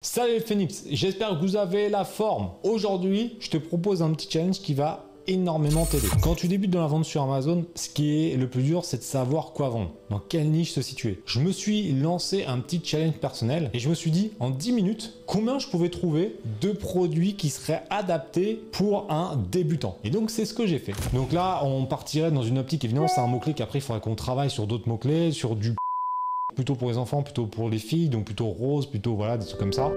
Salut les Phoenix, j'espère que vous avez la forme. Aujourd'hui, je te propose un petit challenge qui va énormément t'aider. Quand tu débutes dans la vente sur Amazon, ce qui est le plus dur, c'est de savoir quoi vendre, dans quelle niche se situer. Je me suis lancé un petit challenge personnel et je me suis dit en 10 minutes, combien je pouvais trouver de produits qui seraient adaptés pour un débutant. Et donc, c'est ce que j'ai fait. Donc là, on partirait dans une optique, évidemment, c'est un mot-clé qu'après, il faudrait qu'on travaille sur d'autres mots-clés, sur du plutôt pour les enfants, plutôt pour les filles, donc plutôt rose, plutôt voilà, des trucs comme ça.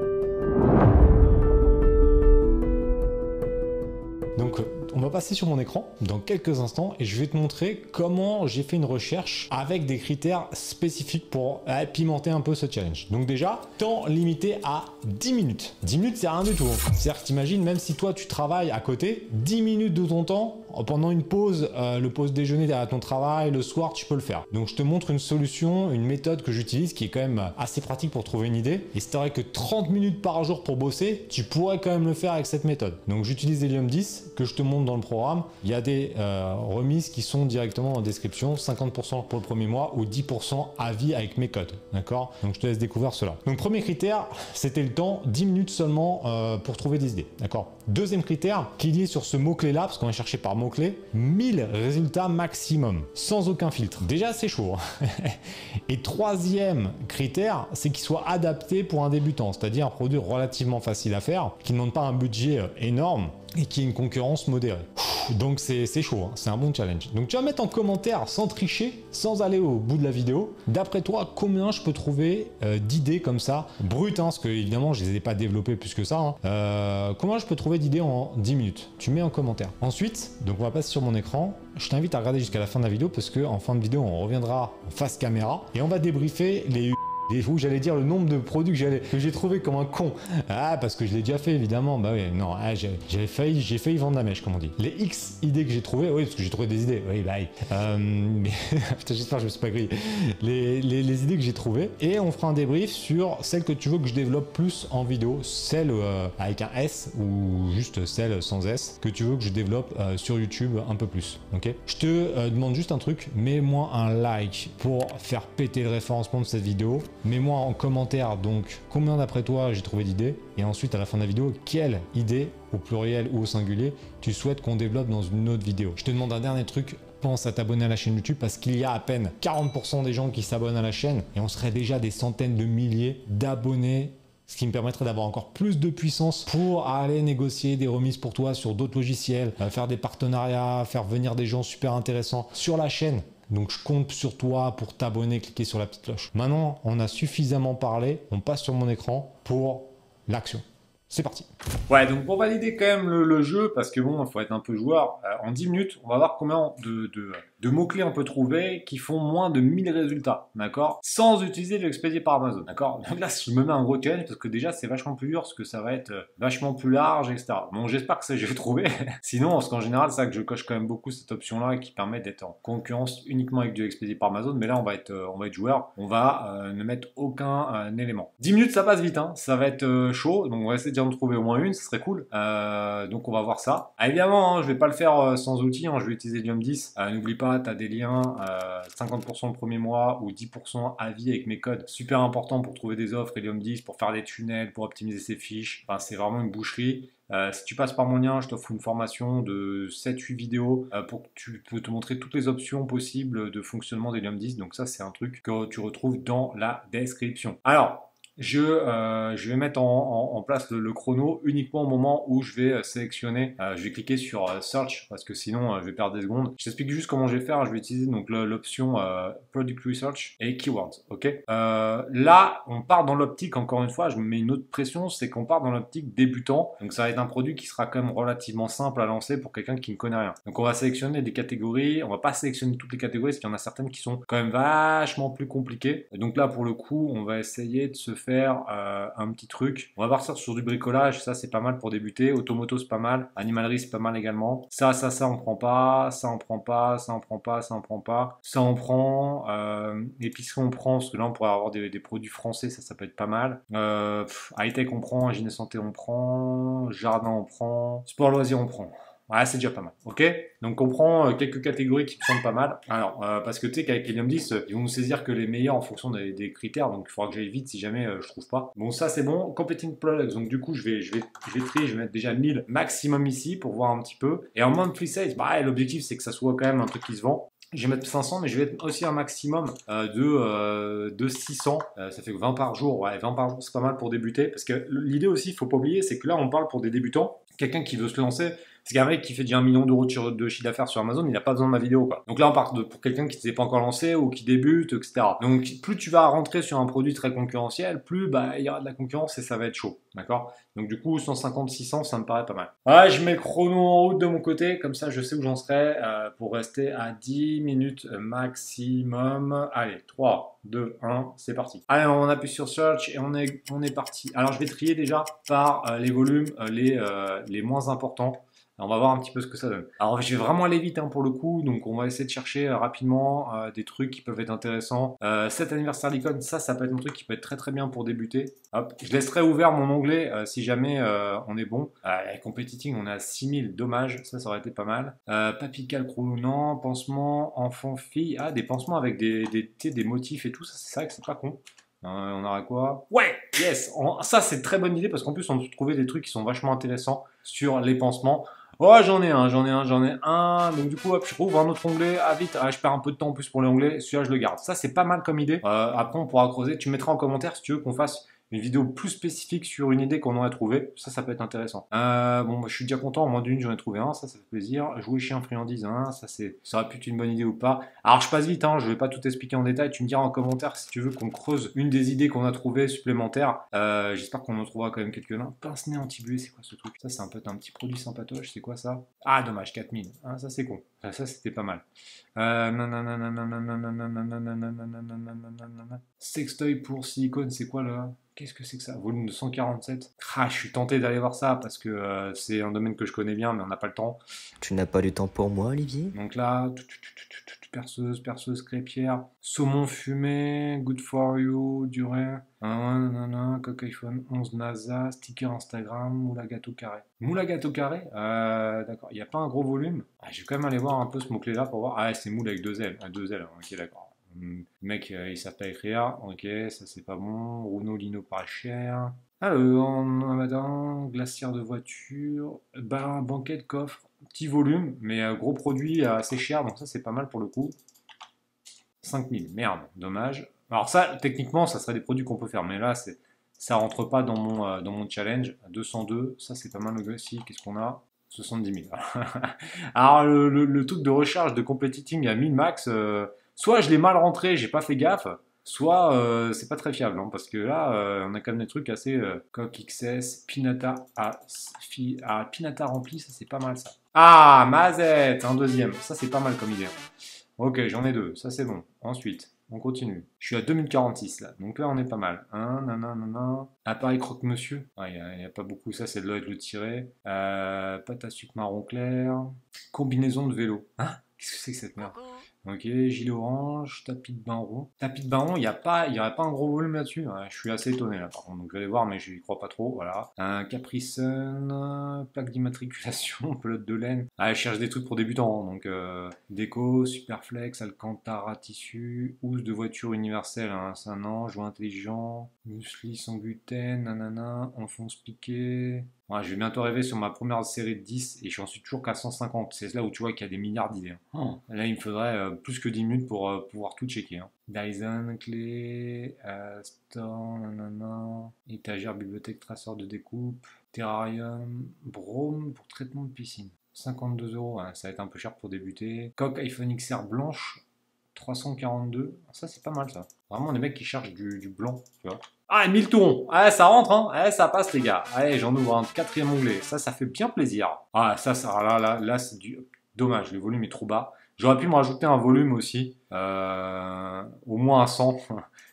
Donc on va passer sur mon écran dans quelques instants et je vais te montrer comment j'ai fait une recherche avec des critères spécifiques pour pimenter un peu ce challenge. Donc déjà, temps limité à 10 minutes. 10 minutes, c'est rien du tout. C'est-à-dire que t'imagines, même si toi tu travailles à côté, 10 minutes de ton temps, pendant une pause, le pause déjeuner à ton travail, le soir, tu peux le faire. Donc je te montre une solution, une méthode que j'utilise qui est quand même assez pratique pour trouver une idée. Et c'est vrai que 30 minutes par jour pour bosser, tu pourrais quand même le faire avec cette méthode. Donc j'utilise Helium 10 que je te montre dans le programme. Il y a des remises qui sont directement en description, 50% pour le premier mois ou 10% à vie avec mes codes. D'accord? Donc je te laisse découvrir cela. Donc premier critère, c'était le temps, 10 minutes seulement pour trouver des idées. D'accord? Deuxième critère, qui est lié sur ce mot-clé là, parce qu'on va chercher par mot-clé, 1000 résultats maximum, sans aucun filtre. Déjà, c'est chaud. Et troisième critère, c'est qu'il soit adapté pour un débutant, c'est-à-dire un produit relativement facile à faire, qui ne demande pas un budget énorme et qui a une concurrence modérée. Donc c'est chaud, hein. C'est un bon challenge. Donc tu vas mettre en commentaire, sans tricher, sans aller au bout de la vidéo, d'après toi, combien je peux trouver d'idées comme ça, brutes, hein, parce que évidemment je les ai pas développées plus que ça, hein. Combien je peux trouver d'idées en 10 minutes? Tu mets en commentaire. Ensuite, donc on va passer sur mon écran, je t'invite à regarder jusqu'à la fin de la vidéo, parce qu'en fin de vidéo, on reviendra en face caméra, et on va débriefer les... où j'allais dire le nombre de produits que j'ai trouvé comme un con. Ah, parce que je l'ai déjà fait, évidemment. Bah oui, non, j'ai failli vendre la mèche, comme on dit. Les X idées que j'ai trouvées, oui, parce que j'ai trouvé des idées. Oui, bah, putain, j'espère que je me suis pas grillé. Les idées que j'ai trouvées. Et on fera un débrief sur celles que tu veux que je développe plus en vidéo. Celles avec un S ou juste celles sans S que tu veux que je développe sur YouTube un peu plus. Ok? Je te demande juste un truc. Mets-moi un like pour faire péter le référencement de cette vidéo. Mets-moi en commentaire donc combien d'après toi j'ai trouvé d'idées et ensuite à la fin de la vidéo quelle idée au pluriel ou au singulier tu souhaites qu'on développe dans une autre vidéo. Je te demande un dernier truc, pense à t'abonner à la chaîne YouTube parce qu'il y a à peine 40% des gens qui s'abonnent à la chaîne et on serait déjà des centaines de milliers d'abonnés, ce qui me permettrait d'avoir encore plus de puissance pour aller négocier des remises pour toi sur d'autres logiciels, faire des partenariats, faire venir des gens super intéressants sur la chaîne. Donc je compte sur toi pour t'abonner, cliquer sur la petite cloche. Maintenant, on a suffisamment parlé, on passe sur mon écran pour l'action. C'est parti. Ouais, donc pour valider quand même le jeu, parce que bon, il faut être un peu joueur, en 10 minutes, on va voir combien de mots-clés on peut trouver qui font moins de 1000 résultats, d'accord? Sans utiliser l'expédier par Amazon, d'accord? Donc là, je me mets un gros challenge parce que déjà, c'est vachement plus dur, parce que ça va être vachement plus large, etc. Bon, j'espère que ça, je vais trouver. Sinon, parce qu'en général, c'est ça que je coche quand même beaucoup cette option-là qui permet d'être en concurrence uniquement avec du expédié par Amazon. Mais là, on va être joueur. On va ne mettre aucun élément. 10 minutes, ça passe vite, hein. Ça va être chaud. Donc, on va essayer de trouver au moins une, ce serait cool. Donc on va voir ça. Ah, évidemment, hein, je vais pas le faire sans outils, hein, je vais utiliser Helium 10. N'oublie pas, tu as des liens, 50% le premier mois ou 10% à vie avec mes codes. Super important pour trouver des offres Helium 10, pour faire des tunnels, pour optimiser ses fiches. Enfin, c'est vraiment une boucherie. Si tu passes par mon lien, je t'offre une formation de 7-8 vidéos pour que tu peux te montrer toutes les options possibles de fonctionnement d'Helium 10. Donc ça, c'est un truc que tu retrouves dans la description. Alors, je vais mettre en place le chrono uniquement au moment où je vais sélectionner. Je vais cliquer sur Search parce que sinon je vais perdre des secondes. Je t'explique juste comment je vais faire. Je vais utiliser donc l'option Product Research et Keywords. Ok. Là, on part dans l'optique. Encore une fois, je me mets une autre pression, c'est qu'on part dans l'optique débutant. Donc ça va être un produit qui sera quand même relativement simple à lancer pour quelqu'un qui ne connaît rien. Donc on va sélectionner des catégories. On va pas sélectionner toutes les catégories parce qu'il y en a certaines qui sont quand même vachement plus compliquées. Et donc là, pour le coup, on va essayer de se faire un petit truc. On va partir sur du bricolage, ça c'est pas mal pour débuter. Automoto c'est pas mal, animalerie c'est pas mal également. Ça on prend pas, ça on prend pas, ça on prend pas, ça on prend pas, ça on prend. Épicerie on prend, parce que là on pourrait avoir des produits français, ça peut être pas mal. High tech on prend, hygiène et santé on prend, jardin on prend, sport loisir on prend. Ouais, c'est déjà pas mal. Ok. Donc on prend quelques catégories qui me semblent pas mal. Alors, parce que tu sais qu'avec Helium 10, ils vont nous saisir que les meilleurs en fonction des critères. Donc il faudra que j'aille vite si jamais je trouve pas. Bon, ça c'est bon. Competing products. Donc du coup, je vais trier. Je vais mettre déjà 1000 maximum ici pour voir un petit peu. Et en monthly sales, bah, l'objectif c'est que ça soit quand même un truc qui se vend. Je vais mettre 500, mais je vais mettre aussi un maximum de 600. Ça fait 20 par jour. Ouais, 20 par jour, c'est pas mal pour débuter. Parce que l'idée aussi, il faut pas oublier, c'est que là, on parle pour des débutants. Quelqu'un qui veut se lancer. Parce qu'un mec qui fait déjà 1 million d'euros de chiffre d'affaires sur Amazon, il n'a pas besoin de ma vidéo, quoi. Donc là, on part pour quelqu'un qui ne s'est pas encore lancé ou qui débute, etc. Donc, plus tu vas rentrer sur un produit très concurrentiel, plus bah, il y aura de la concurrence et ça va être chaud. D'accord? Donc, du coup, 150, 600, ça me paraît pas mal. Ouais, je mets le chrono en route de mon côté. Comme ça, je sais où j'en serai pour rester à 10 minutes maximum. Allez, 3, 2, 1, c'est parti. Allez, on appuie sur Search et on est parti. Alors, je vais trier déjà par les volumes les moins importants. On va voir un petit peu ce que ça donne. Alors je vais vraiment aller vite hein, pour le coup, donc on va essayer de chercher rapidement des trucs qui peuvent être intéressants. Cet anniversaire d'icône, ça peut être un truc qui peut être très très bien pour débuter. Hop, je laisserai ouvert mon onglet si jamais on est bon. Competiting, on est à 6000, dommage, ça aurait été pas mal. Papical Crew, non, pansement, enfant, fille, des pansements avec des motifs et tout, ça c'est vrai que c'est pas con. On aura quoi? Ouais, yes. Ça c'est une très bonne idée parce qu'en plus on peut trouver des trucs qui sont vachement intéressants sur les pansements. Oh, j'en ai un. Donc du coup, hop, je rouvre un autre onglet. Ah vite, je perds un peu de temps en plus pour les onglets. Celui-là, je le garde. Ça, c'est pas mal comme idée. Après, on pourra creuser. Tu mettras en commentaire si tu veux qu'on fasse une vidéo plus spécifique sur une idée qu'on aurait trouvée. Ça peut être intéressant. Bon, bah, je suis déjà content. En moins d'une, j'en ai trouvé un. Ça fait plaisir. Jouer chien friandise, hein, ça aurait pu être une bonne idée ou pas. Alors, je passe vite. Hein, je vais pas tout expliquer en détail. Tu me diras en commentaire si tu veux qu'on creuse une des idées qu'on a trouvées supplémentaires. J'espère qu'on en trouvera quand même quelques-uns. Pince-nez anti-buée, c'est quoi ce truc? Ça, c'est un petit produit sympatoche. C'est quoi ça? Ah, dommage, 4000. Ah, ça, c'est con. Ça, c'était pas mal. Sextoy pour silicone, c'est quoi là? Qu'est-ce que c'est que ça? Volume de 147. Ah, je suis tenté d'aller voir ça parce que c'est un domaine que je connais bien, mais on n'a pas le temps. Tu n'as pas du temps pour moi, Olivier? Donc là, perceuse, crêpière, saumon fumé, good for you, durée, coq iPhone 11 NASA, sticker Instagram, moule à gâteau carré. Moule à gâteau carré? D'accord, il n'y a pas un gros volume. Je vais quand même aller voir un peu ce mot-clé là pour voir. Ah, c'est moule avec deux L. Deux L, ok, d'accord. Le mec, il savent pas écrire. Ok, ça c'est pas bon. Runo Lino pas cher. Alors, matin, glacière de voiture, banquet de coffre, petit volume, mais gros produit assez cher, donc ça c'est pas mal pour le coup. 5000, merde, dommage. Alors ça, techniquement, ça serait des produits qu'on peut faire, mais là, ça rentre pas dans mon challenge. 202, ça c'est pas mal le si, qu'est-ce qu'on a? 70 000. Alors le truc de recharge de competiting à 1000 max, soit je l'ai mal rentré, j'ai pas fait gaffe, soit c'est pas très fiable, hein, parce que là, on a quand même des trucs assez coq XS, Pinata Pinata rempli, ça c'est pas mal ça. Ah, Mazette, un deuxième, ça c'est pas mal comme idée. Ok, j'en ai deux, ça c'est bon. Ensuite, on continue. Je suis à 2046 là, donc là on est pas mal. Appareil croque-monsieur. Il n'y a pas beaucoup, ça c'est de l'œil le tiré. Pâte à sucre marron clair. Combinaison de vélo. Hein? Qu'est-ce que c'est que cette merde? Ok, gilet orange, tapis de bain rond. Tapis de bain rond, il n'y aurait pas un gros volume là-dessus. Ouais, je suis assez étonné là par contre, donc je vais aller voir, mais je n'y crois pas trop. Voilà. Un Capri Sun, plaque d'immatriculation, pelote de laine. Je cherche des trucs pour débutants, hein, donc déco, Superflex, Alcantara tissu, housse de voiture universelle, hein, c'est un an, joint intelligent, muesli sans gluten, nanana, enfonce piqué. Ouais, je vais bientôt arriver sur ma première série de 10 et j'en suis toujours qu'à 150. C'est là où tu vois qu'il y a des milliards d'idées. Hein. Là, il me faudrait plus que 10 minutes pour pouvoir tout checker. Hein. Dyson, clé, store, nanana, étagère, bibliothèque, traceur de découpe, terrarium, brome pour traitement de piscine. 52 euros, hein, ça va être un peu cher pour débuter. Coque iPhone XR blanche, 342. Ça, c'est pas mal ça. Vraiment des mecs qui cherchent du blanc, tu vois. Ah, 1000 tourons. Ça rentre, hein. Ça passe, les gars. Allez, j'en ouvre un quatrième onglet. Ça fait bien plaisir. Là, c'est du... Dommage, le volume est trop bas. J'aurais pu me rajouter un volume aussi. Au moins un 100.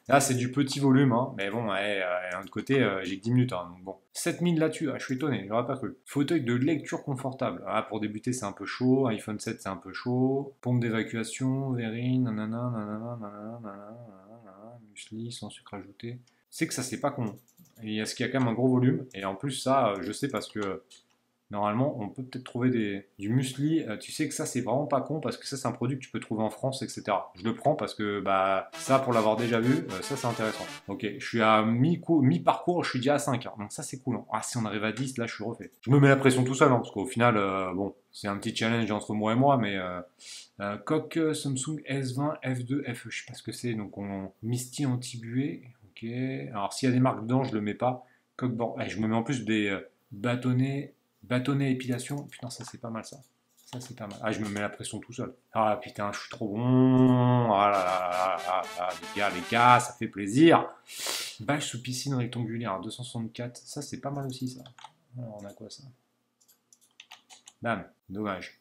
Là, c'est du petit volume, hein. Mais bon, d'un autre côté, j'ai que 10 minutes, hein. Donc bon. 7000 là-dessus, je suis étonné, j'aurais pas cru. Fauteuil de lecture confortable. Pour débuter, c'est un peu chaud. iPhone 7, c'est un peu chaud. Pompe d'évacuation, verrine, muesli, sans sucre ajouté. C'est que ça c'est pas con. Et est-ce qu'il y a quand même un gros volume? Et en plus ça, je sais parce que Normalement, on peut peut-être trouver du muesli. Tu sais que ça, c'est vraiment pas con parce que ça, c'est un produit que tu peux trouver en France, etc. Je le prends parce que bah ça, pour l'avoir déjà vu, ça, c'est intéressant. Ok, je suis à mi-parcours, je suis déjà à 5. Hein, donc ça, c'est cool. Hein. Ah, si on arrive à 10, là, je suis refait. Je me mets la pression tout seul, hein, parce qu'au final, bon, c'est un petit challenge entre moi et moi, mais coque Samsung S20 F2 FE, je sais pas ce que c'est. Donc, Misty anti-buée. Ok, alors s'il y a des marques dedans, je le mets pas. Coque bord. Je me mets en plus des bâtonnets épilation. Putain, ça, c'est pas mal, ça. Ça, c'est pas mal. Ah, je me mets la pression tout seul. Ah, putain, je suis trop bon. Ah là là là là, les gars, ça fait plaisir. Bâche sous piscine rectangulaire, 264. Ça, c'est pas mal aussi, ça. Alors, on a quoi, ça? Bam, dommage.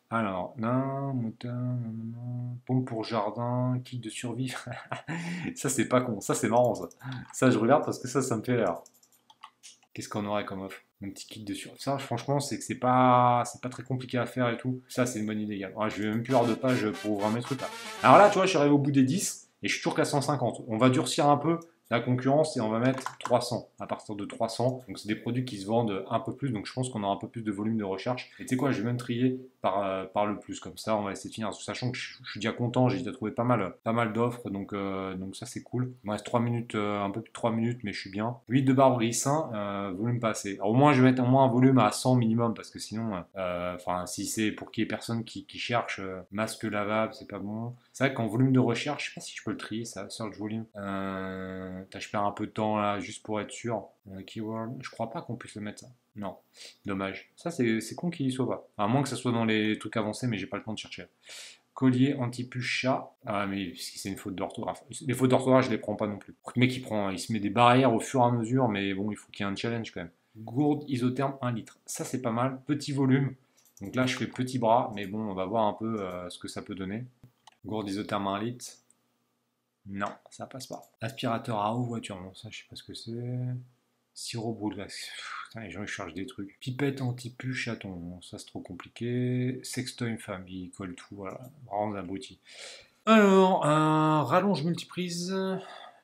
Alors, non, moteur, non, pompe pour jardin, kit de survie. Ça, c'est pas con. Ça, c'est marrant, ça. Ça, je regarde parce que ça me fait rire. Qu'est-ce qu'on aurait comme offre? Un petit kit de survie. Ça, franchement, c'est que c'est pas très compliqué à faire et tout. Ça, c'est une bonne idée, gars. Ouais, je vais même plus avoir de page pour ouvrir mes trucs là. Alors là, tu vois, je suis arrivé au bout des 10 et je suis toujours qu'à 150. On va durcir un peu la concurrence et on va mettre 300 à partir de 300. Donc c'est des produits qui se vendent un peu plus, donc je pense qu'on aura un peu plus de volume de recherche. Et tu sais quoi, je vais même trier par le plus, comme ça on va essayer de finir, sachant que je suis déjà content, j'ai déjà trouvé pas mal d'offres, donc ça c'est cool. Il me reste 3 minutes, un peu plus de 3 minutes, mais je suis bien. 8 de barbe ricin, volume pas assez. Alors, au moins je vais mettre au moins un volume à 100 minimum, parce que sinon, si c'est pour qu'il y ait personne qui cherche masque lavable, c'est pas bon. C'est vrai qu'en volume de recherche, je sais pas si je peux le trier, ça, search volume. Je perds un peu de temps là, juste pour être sûr. Keyword, je crois pas qu'on puisse le mettre ça. Non, dommage. Ça, c'est con qu'il y soit pas. À moins que ça soit dans les trucs avancés, mais j'ai pas le temps de chercher. Collier anti-puce chat. Ah, mais c'est une faute d'orthographe. Les fautes d'orthographe, je les prends pas non plus. Le mec, il se met des barrières au fur et à mesure, mais bon, il faut qu'il y ait un challenge quand même. Gourde isotherme 1 litre. Ça, c'est pas mal. Petit volume. Donc là, je fais petit bras, mais bon, on va voir un peu ce que ça peut donner. Gourde isotherme 1 litre. Non, ça passe pas. Aspirateur à eau voiture, non, ça je sais pas ce que c'est. Sirop brûle-glace. Putain, les gens ils chargent des trucs. Pipette anti-puce chaton, non, ça c'est trop compliqué. Sextoy femme, il colle tout, voilà. Vraiment abruti. Alors, un rallonge multiprise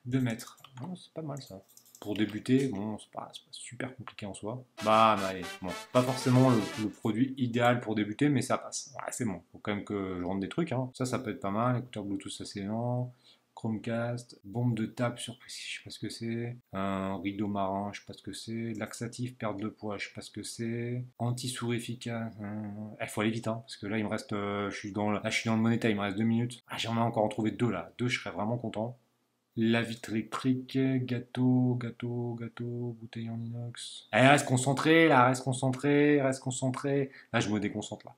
2 mètres. Non, c'est pas mal ça. Pour débuter, bon, c'est pas super compliqué en soi. Bah, allez, bon, pas forcément le produit idéal pour débuter, mais ça passe. Ouais, c'est bon. Faut quand même que je rentre des trucs, hein. Ça peut être pas mal. Écouteur Bluetooth, ça c'est lent. Chromecast, bombe de tape sur je sais pas ce que c'est, un rideau marin, je sais pas ce que c'est, laxatif, perte de poids, je sais pas ce que c'est, anti-souris efficace, il faut aller vite, hein, parce que là il me reste, je suis dans le Money Time, il me reste 2 minutes, j'en ai encore en trouvé 2 là, 2 je serais vraiment content. La vitre électrique, gâteau, bouteille en inox. Allez, reste concentré, là, reste concentré. Là, je me déconcentre, là.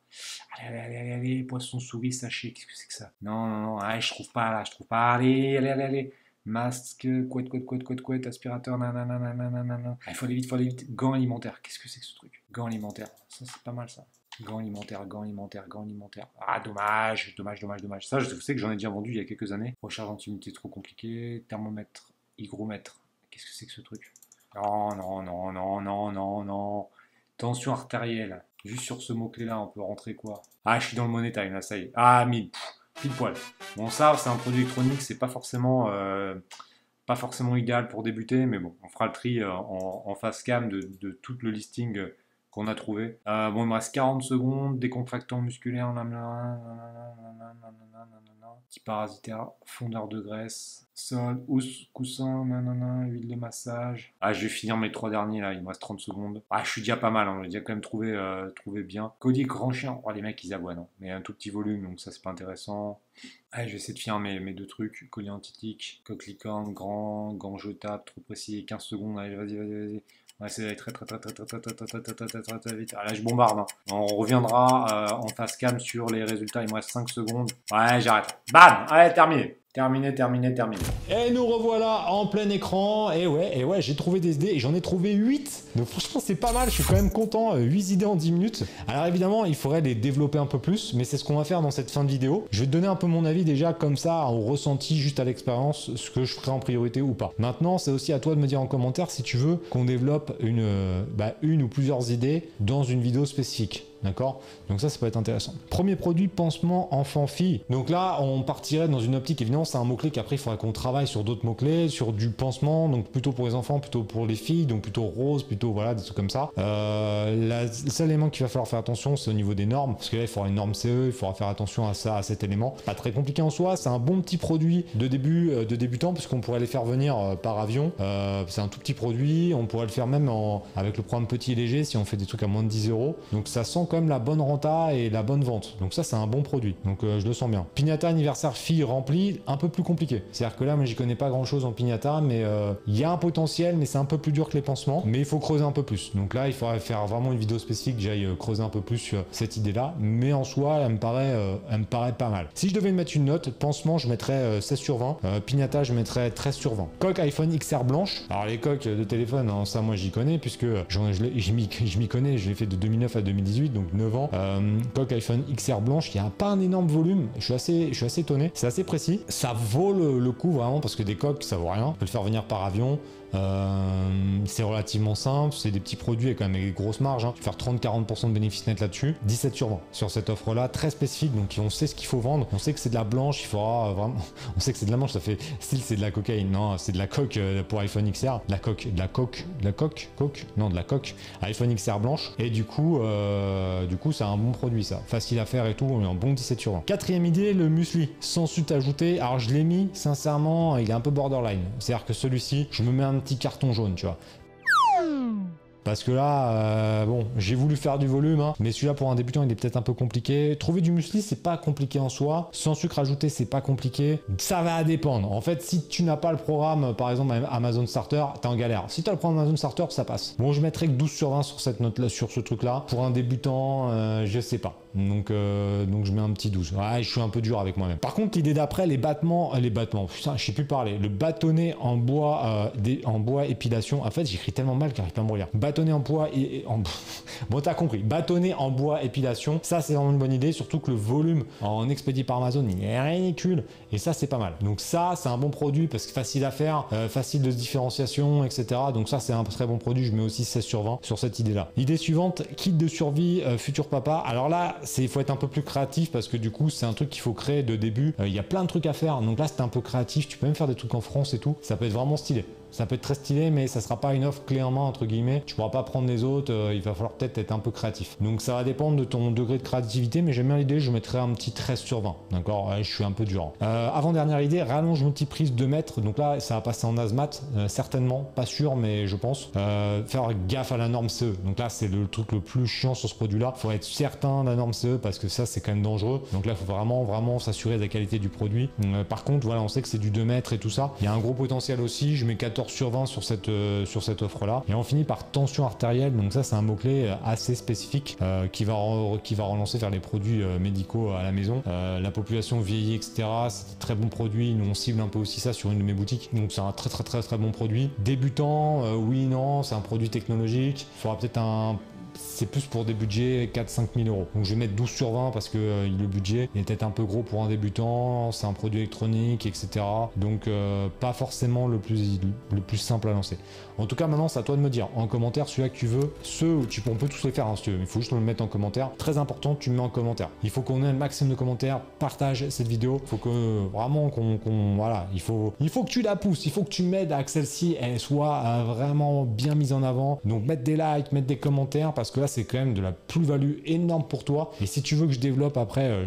Allez, poisson, souris, sachet, qu'est-ce que c'est que ça? Non, allez, je trouve pas, là, Allez. Masque, couette, aspirateur, nanana. Il faut aller vite. Gants alimentaires, qu'est-ce que c'est que ce truc? Gants alimentaires, ça, c'est pas mal, ça. Gants alimentaires. Ah, dommage. Ça, je sais que j'en ai déjà vendu il y a quelques années. Recharge anti-humidité trop compliqué. Thermomètre, hygromètre. Qu'est-ce que c'est que ce truc? Non. Tension artérielle. Juste sur ce mot-clé-là, on peut rentrer quoi? Ah, je suis dans le Money Time, là, ça y est. Ah, 1000. Pile poil. Bon, ça, c'est un produit électronique, c'est pas forcément idéal pour débuter, mais bon, on fera le tri en face cam de tout le listing qu'on a trouvé. Bon, il me reste 40 secondes, décontractant musculaire, petit parasitaire, fondeur de graisse, sol, housse, coussin, huile de massage. Ah, je vais finir mes 3 derniers là, il me reste 30 secondes. Ah, je suis déjà pas mal, hein, j'ai déjà quand même trouvé bien. Collier grand chien, oh les mecs ils aboient, non, mais un tout petit volume, donc ça c'est pas intéressant. Allez, je vais essayer de finir mes 2 trucs, collier anti-tic, coque licorne, grand, gant jetable, trop précis, 15 secondes, allez, vas-y. On va essayer d'aller très vite. Ah, là, je bombarde. Hein. On reviendra en face cam sur les résultats. Il me reste 5 secondes. Ouais, j'arrête. Bam! Allez, terminé. Terminé. Et nous revoilà en plein écran. Et ouais, j'ai trouvé des idées et j'en ai trouvé 8. Donc franchement, c'est pas mal. Je suis quand même content. 8 idées en 10 minutes. Alors évidemment, il faudrait les développer un peu plus. Mais c'est ce qu'on va faire dans cette fin de vidéo. Je vais te donner un peu mon avis déjà comme ça, au ressenti, juste à l'expérience, ce que je ferai en priorité ou pas. Maintenant, c'est aussi à toi de me dire en commentaire si tu veux qu'on développe une ou plusieurs idées dans une vidéo spécifique. d'accord? Donc ça peut être intéressant. Premier produit, pansement enfant-fille. Donc là, on partirait dans une optique, évidemment, c'est un mot-clé qu'après, il faudra qu'on travaille sur d'autres mots-clés, sur du pansement, donc plutôt pour les enfants, plutôt pour les filles, donc plutôt rose, plutôt, voilà, des trucs comme ça. Le seul élément qu'il va falloir faire attention, c'est au niveau des normes, parce que là, il faudra une norme CE, il faudra faire attention à ça, à cet élément. Pas très compliqué en soi, c'est un bon petit produit de début, de débutant, puisqu'on pourrait les faire venir par avion. C'est un tout petit produit, on pourrait le faire même avec le programme petit et léger, si on fait des trucs à moins de 10 €. Donc ça sent quand même la bonne renta et la bonne vente. Donc ça, c'est un bon produit. Donc je le sens bien. Pignata anniversaire fille remplie, un peu plus compliqué. C'est-à-dire que là, moi, j'y connais pas grand-chose en pignata, mais il y a un potentiel, mais c'est un peu plus dur que les pansements. Mais il faut creuser un peu plus. Donc là, il faudrait faire vraiment une vidéo spécifique, que j'aille creuser un peu plus sur cette idée-là. Mais en soi, elle me paraît pas mal. Si je devais mettre une note, pansement, je mettrais 16 sur 20. Pignata, je mettrais 13 sur 20. Coque iPhone XR blanche. Alors les coques de téléphone, hein, ça, moi, j'y connais, puisque je m'y connais. Je l'ai fait de 2009 à 2018, donc 9 ans. Coque iPhone XR blanche, il n'y a pas un énorme volume. Je suis assez étonné. C'est assez précis. Ça vaut le coup vraiment, parce que des coques, ça vaut rien. On peut le faire venir par avion. C'est relativement simple, c'est des petits produits et quand même avec des grosses marges, hein. Tu peux faire 30-40% de bénéfices nets là-dessus, 17 sur 20 sur cette offre là, très spécifique, donc on sait ce qu'il faut vendre, on sait que c'est de la blanche, il faudra vraiment, on sait que c'est de la blanche, ça fait style c'est de la cocaïne, non c'est de la coque pour iPhone XR, de la coque iPhone XR blanche, et du coup c'est un bon produit ça, facile à faire et tout, on est en bon 17 sur 20. Quatrième idée, le muesli, sans suite ajoutée, alors je l'ai mis, sincèrement, il est un peu borderline, c'est-à-dire que celui-ci, je me mets un petit carton jaune, tu vois. Parce que là, bon, j'ai voulu faire du volume, hein, mais celui-là pour un débutant, il est peut-être un peu compliqué. Trouver du muesli, c'est pas compliqué en soi. Sans sucre ajouté, c'est pas compliqué. Ça va dépendre. En fait, si tu n'as pas le programme, par exemple Amazon Starter, t'es en galère. Si tu as le programme Amazon Starter, ça passe. Bon, je mettrais que 12 sur 20 sur cette note-là, sur ce truc-là. Pour un débutant, je sais pas. Donc je mets un petit 12. Ouais, je suis un peu dur avec moi-même. Par contre, l'idée d'après, les battements, putain, je sais plus parler. Le bâtonnet en bois, épilation. En fait, j'écris tellement mal qu'il n'arrive pas à me relire. Bâtonnet en bois bon, t'as compris. Bâtonnet en bois épilation. Ça, c'est vraiment une bonne idée. Surtout que le volume en expédié par Amazon, il est ridicule. Et ça, c'est pas mal. Donc ça, c'est un bon produit parce que facile à faire, facile de différenciation, etc. Donc ça, c'est un très bon produit. Je mets aussi 16 sur 20 sur cette idée-là. Idée suivante, kit de survie futur papa. Alors là, il faut être un peu plus créatif parce que du coup, c'est un truc qu'il faut créer de début. Il y a plein de trucs à faire. Donc là, c'est un peu créatif. Tu peux même faire des trucs en France et tout. Ça peut être vraiment stylé. Ça peut être très stylé, mais ça sera pas une offre clé en main, entre guillemets. Tu pourras pas prendre les autres, il va falloir peut-être être un peu créatif. Donc ça va dépendre de ton degré de créativité, mais j'aime bien l'idée, je mettrai un petit 13 sur 20. D'accord, je suis un peu dur. Avant-dernière idée, rallonge multiprise 2 mètres. Donc là, ça va passer en azmat, certainement, pas sûr, mais je pense. Faire gaffe à la norme CE. Donc là, c'est le truc le plus chiant sur ce produit-là. Il faut être certain de la norme CE parce que ça, c'est quand même dangereux. Donc là, il faut vraiment s'assurer de la qualité du produit. Par contre, voilà, on sait que c'est du 2 mètres et tout ça. Il y a un gros potentiel aussi. Je mets 14 sur 20 sur cette offre là, et on finit par tension artérielle. Donc ça, c'est un mot clé assez spécifique qui va relancer vers les produits médicaux à la maison. La population vieillit, etc. C'est un très bon produit. Nous, on cible un peu aussi ça sur une de mes boutiques, donc c'est un très bon produit. Débutant, oui, non, c'est un produit technologique. Il faudra peut-être c'est plus pour des budgets 4-5 000 euros. Donc je vais mettre 12 sur 20 parce que le budget est peut-être un peu gros pour un débutant, c'est un produit électronique, etc. Donc pas forcément le plus simple à lancer. En tout cas, maintenant, c'est à toi de me dire en commentaire celui-là que tu veux. On peut tous les faire, hein, si tu veux. Il faut juste le mettre en commentaire. Très important, tu me mets en commentaire. Il faut qu'on ait le maximum de commentaires. Partage cette vidéo. Il faut que vraiment voilà, il faut que tu la pousses. Il faut que tu m'aides à que celle-ci elle soit vraiment bien mise en avant. Donc mettre des likes, mettre des commentaires, parce que là, c'est quand même de la plus-value énorme pour toi. Et si tu veux que je développe après,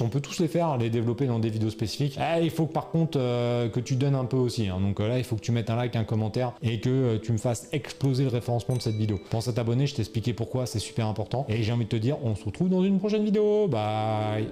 on peut tous les faire, les développer dans des vidéos spécifiques. Il faut que par contre que tu donnes un peu aussi, hein. Donc là, il faut que tu mettes un like, un commentaire et que tu me fasses exploser le référencement de cette vidéo. Pense à t'abonner, je t'ai expliqué pourquoi, c'est super important. Et j'ai envie de te dire, on se retrouve dans une prochaine vidéo. Bye.